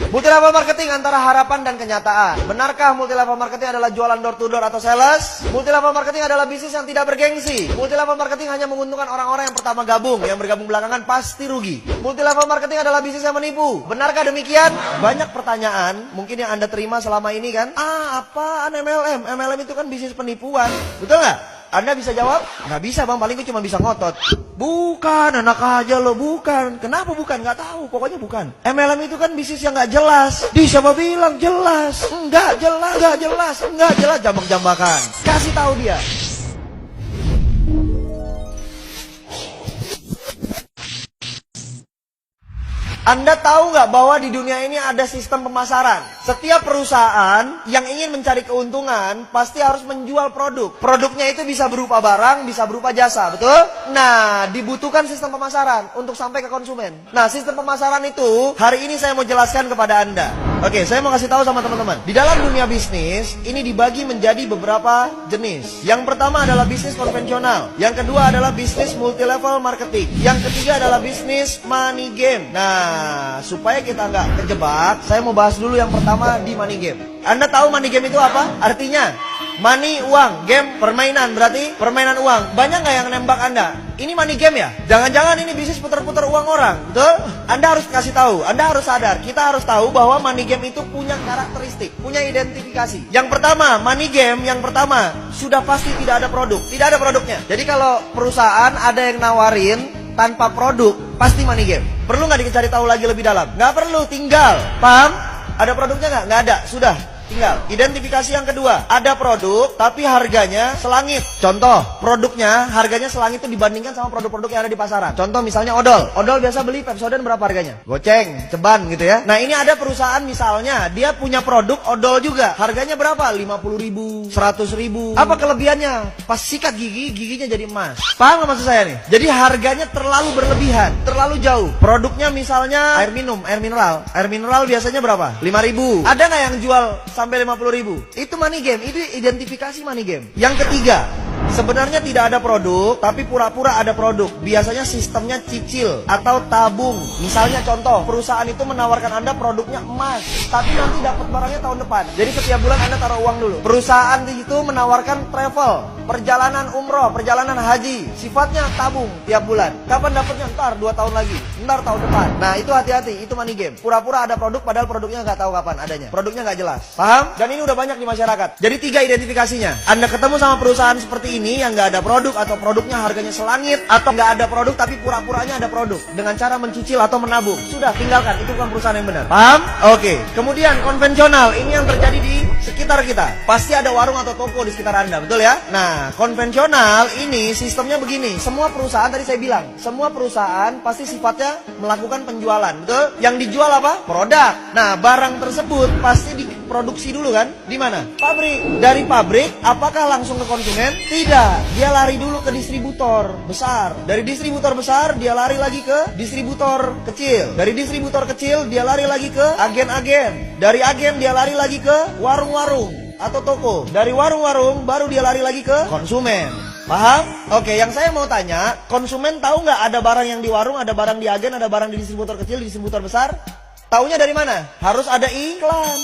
Multi level marketing antara harapan dan kenyataan. Benarkah multi level marketing adalah jualan door to door atau sales? Multi level marketing adalah bisnis yang tidak bergengsi. Multi level marketing hanya menguntungkan orang-orang yang pertama gabung, yang bergabung belakangan pasti rugi. Multi level marketing adalah bisnis yang menipu. Benarkah demikian? Banyak pertanyaan mungkin yang Anda terima selama ini kan? Apaan MLM? MLM itu kan bisnis penipuan. Betul nggak? Anda bisa jawab? Nggak bisa bang, paling gue cuma bisa ngotot. Bukan, enak aja lo, bukan. Kenapa bukan? Nggak tahu, pokoknya bukan. MLM itu kan bisnis yang nggak jelas. Siapa bilang jelas? Enggak jelas, nggak jelas, enggak jelas, jambak-jambakan. Kasih tahu dia. Anda tahu nggak bahwa di dunia ini ada sistem pemasaran? Setiap perusahaan yang ingin mencari keuntungan pasti harus menjual produk. Produknya itu bisa berupa barang, bisa berupa jasa, betul? Nah, dibutuhkan sistem pemasaran untuk sampai ke konsumen. Nah, sistem pemasaran itu hari ini saya mau jelaskan kepada Anda. Oke, saya mau kasih tahu sama teman-teman. Di dalam dunia bisnis, ini dibagi menjadi beberapa jenis. Yang pertama adalah bisnis konvensional. Yang kedua adalah bisnis multi-level marketing. Yang ketiga adalah bisnis money game. Nah, supaya kita nggak terjebak, saya mau bahas dulu yang pertama di money game. Anda tahu money game itu apa? Artinya, money, uang, game, permainan, berarti permainan uang. Banyak nggak yang nembak Anda? Ini money game ya? Jangan-jangan ini bisnis putar-putar uang orang, betul? Anda harus kasih tahu, Anda harus sadar. Kita harus tahu bahwa money game itu punya karakteristik, punya identifikasi. Yang pertama, money game yang pertama, sudah pasti tidak ada produk. Tidak ada produknya. Jadi kalau perusahaan ada yang nawarin tanpa produk, pasti money game. Perlu nggak dicari tahu lagi lebih dalam? Nggak perlu, tinggal. Paham? Ada produknya nggak? Nggak ada, sudah. Tinggal. Identifikasi yang kedua, ada produk tapi harganya selangit. Contoh, produknya harganya selangit itu dibandingkan sama produk-produk yang ada di pasaran. Contoh misalnya odol. Odol biasa beli Pepsodent berapa harganya? Goceng, ceban gitu ya. Nah, ini ada perusahaan misalnya dia punya produk odol juga. Harganya berapa? 50.000, 100.000. Apa kelebihannya? Pas sikat gigi, giginya jadi emas. Paham nggak maksud saya nih? Jadi harganya terlalu berlebihan, terlalu jauh. Produknya misalnya air minum, air mineral. Air mineral biasanya berapa? 5.000. Ada nggak yang jual sampai 50.000? Itu money game, itu identifikasi money game. Yang ketiga, sebenarnya tidak ada produk, tapi pura-pura ada produk. Biasanya sistemnya cicil atau tabung. Misalnya contoh, perusahaan itu menawarkan Anda produknya emas, tapi nanti dapat barangnya tahun depan. Jadi setiap bulan Anda taruh uang dulu. Perusahaan itu menawarkan travel, perjalanan umroh, perjalanan haji. Sifatnya tabung tiap bulan. Kapan dapatnya? Ntar 2 tahun lagi, ntar tahun depan. Nah, itu hati-hati, itu money game. Pura-pura ada produk, padahal produknya nggak tahu kapan adanya. Produknya nggak jelas. Paham? Dan ini udah banyak di masyarakat. Jadi 3 identifikasinya. Anda ketemu sama perusahaan seperti ini yang nggak ada produk, atau produknya harganya selangit, atau nggak ada produk tapi pura-puranya ada produk dengan cara mencicil atau menabung. Sudah, tinggalkan. Itu bukan perusahaan yang benar. Paham? Oke. Kemudian konvensional, ini yang terjadi di sekitar kita. Pasti ada warung atau toko di sekitar Anda, betul ya? Nah, konvensional ini sistemnya begini. Semua perusahaan, tadi saya bilang, semua perusahaan pasti sifatnya melakukan penjualan, betul? Yang dijual apa? Produk. Nah, barang tersebut pasti diproduksi dulu kan? Di mana? Pabrik. Dari pabrik, apakah langsung ke konsumen? Tidak. Dia lari dulu ke distributor besar. Dari distributor besar, dia lari lagi ke distributor kecil. Dari distributor kecil, dia lari lagi ke agen-agen. Dari agen, dia lari lagi ke warung-warung atau toko. Dari warung-warung, baru dia lari lagi ke konsumen. Paham? Oke, yang saya mau tanya, konsumen tahu nggak ada barang yang di warung, ada barang di agen, ada barang di distributor kecil, di distributor besar? Taunya dari mana? Harus ada iklan.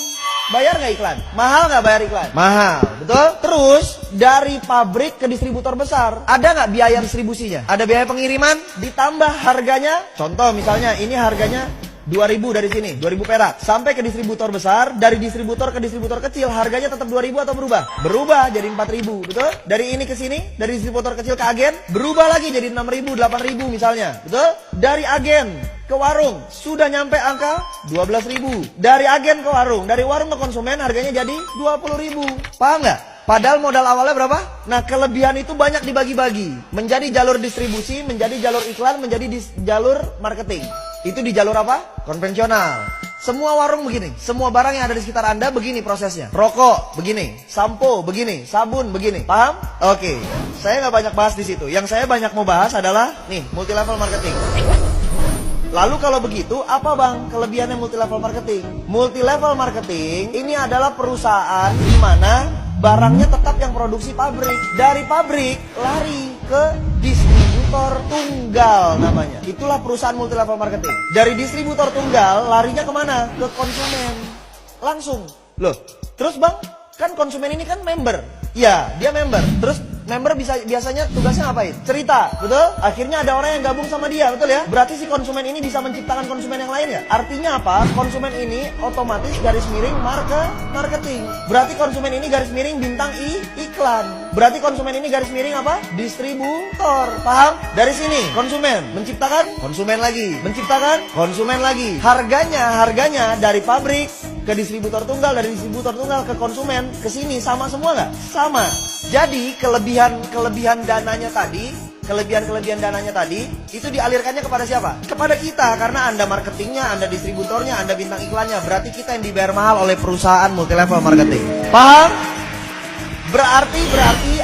Bayar nggak iklan? Mahal nggak bayar iklan? Mahal, betul? Terus, dari pabrik ke distributor besar, ada nggak biaya distribusinya? Ada biaya pengiriman? Ditambah harganya? Contoh misalnya, ini harganya 2.000 dari sini, 2.000 perak. Sampai ke distributor besar, dari distributor ke distributor kecil, harganya tetap 2.000 atau berubah? Berubah jadi 4.000, betul? Dari ini ke sini, dari distributor kecil ke agen, berubah lagi jadi 6.000, 8.000 misalnya, betul? Dari agen ke warung, sudah nyampe angka 12.000. Dari agen ke warung, dari warung ke konsumen, harganya jadi 20.000. Paham nggak? Padahal modal awalnya berapa? Nah, kelebihan itu banyak dibagi-bagi. Menjadi jalur distribusi, menjadi jalur iklan, menjadi jalur marketing. Itu di jalur apa? Konvensional. Semua warung begini. Semua barang yang ada di sekitar Anda begini prosesnya. Rokok begini, sampo begini, sabun begini. Paham? Oke. Saya nggak banyak bahas di situ. Yang saya banyak mau bahas adalah nih, multi level marketing. Lalu kalau begitu, apa bang kelebihannya multi level marketing? Multi level marketing ini adalah perusahaan di mana barangnya tetap yang produksi pabrik. Dari pabrik lari ke distributor. distributor tunggal namanya. Itulah perusahaan multi level marketing. Dari distributor tunggal larinya kemana? Ke konsumen. Langsung. Loh, terus bang, kan konsumen ini kan member. Ya, dia member. Terus member biasanya tugasnya ngapain? Cerita, betul? Akhirnya ada orang yang gabung sama dia, betul ya? Berarti si konsumen ini bisa menciptakan konsumen yang lain ya? Artinya apa? Konsumen ini otomatis garis miring marketing. Berarti konsumen ini garis miring bintang iklan. Berarti konsumen ini garis miring apa? Distributor. Paham? Dari sini konsumen menciptakan konsumen lagi, menciptakan konsumen lagi. Harganya dari pabrik ke distributor tunggal, dari distributor tunggal ke konsumen, ke sini sama semua nggak? Sama. Jadi kelebihan dananya tadi, kelebihan dananya tadi itu dialirkannya kepada siapa? Kepada kita, karena Anda marketingnya, Anda distributornya, Anda bintang iklannya. Berarti kita yang dibayar mahal oleh perusahaan multi level marketing. Paham? Berarti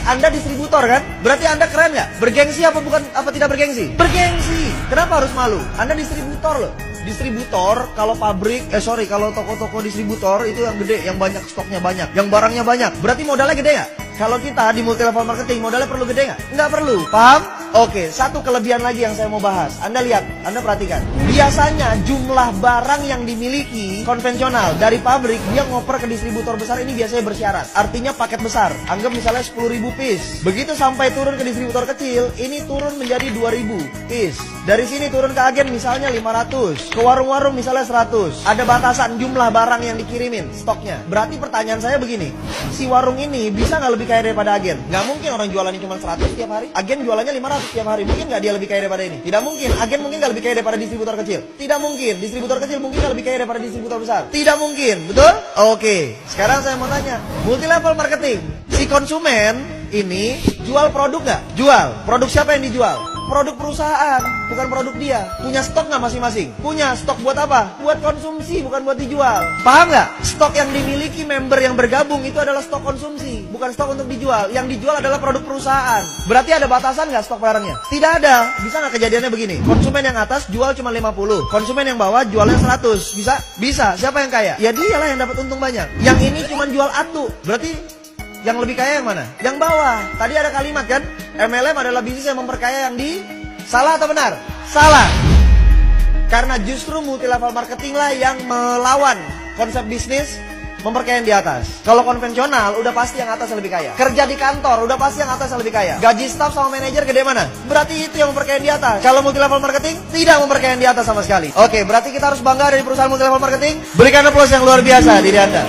Anda distributor kan? Berarti Anda keren nggak? Bergengsi apa tidak bergengsi? Bergengsi. Kenapa harus malu? Anda distributor loh. Distributor, kalau kalau toko-toko distributor itu yang gede, yang banyak stoknya banyak, yang barangnya banyak. Berarti modalnya gede nggak? Kalau kita di multi level marketing, modalnya perlu gede nggak? Nggak perlu. Paham? Oke, satu kelebihan lagi yang saya mau bahas. Anda lihat, Anda perhatikan. Biasanya jumlah barang yang dimiliki konvensional dari pabrik, dia ngoper ke distributor besar ini biasanya bersyarat. Artinya paket besar. Anggap misalnya 10.000 piece. Begitu sampai turun ke distributor kecil, ini turun menjadi 2.000 piece. Dari sini turun ke agen misalnya 500. Ke warung-warung misalnya 100. Ada batasan jumlah barang yang dikirimin, stoknya. Berarti pertanyaan saya begini, si warung ini bisa nggak lebih kaya daripada agen? Nggak mungkin, orang jualannya cuma 100 tiap hari. Agen jualannya 500 tiap hari. Mungkin nggak dia lebih kaya daripada ini? Tidak mungkin. Agen mungkin nggak lebih kaya daripada distributor kecil? Tidak mungkin. Distributor kecil mungkin nggak lebih kaya daripada distributor besar? Tidak mungkin. Betul? Oke. Sekarang saya mau tanya, multi level marketing, si konsumen ini jual produk nggak? Jual. Produk siapa yang dijual? Produk perusahaan, bukan produk dia. Punya stok nggak masing-masing? Punya. Stok buat apa? Buat konsumsi, bukan buat dijual. Paham nggak? Stok yang dimiliki member yang bergabung itu adalah stok konsumsi, bukan stok untuk dijual. Yang dijual adalah produk perusahaan. Berarti ada batasan nggak stok barangnya? Tidak ada. Bisa nggak kejadiannya begini? Konsumen yang atas jual cuma 50, konsumen yang bawah jualnya 100. Bisa? Bisa. Siapa yang kaya? Ya dialah yang dapat untung banyak. Yang ini cuma jual atu. Berarti yang lebih kaya yang mana? Yang bawah. Tadi ada kalimat kan? MLM adalah bisnis yang memperkaya yang di... Salah atau benar? Salah. Karena justru multi level marketing lah yang melawan konsep bisnis memperkaya yang di atas. Kalau konvensional udah pasti yang atas yang lebih kaya. Kerja di kantor udah pasti yang atas yang lebih kaya. Gaji staff sama manajer gede mana? Berarti itu yang memperkaya yang di atas. Kalau multi level marketing tidak memperkaya yang di atas sama sekali. Oke, berarti kita harus bangga dari perusahaan multi level marketing. Berikan aplaus yang luar biasa diri Anda.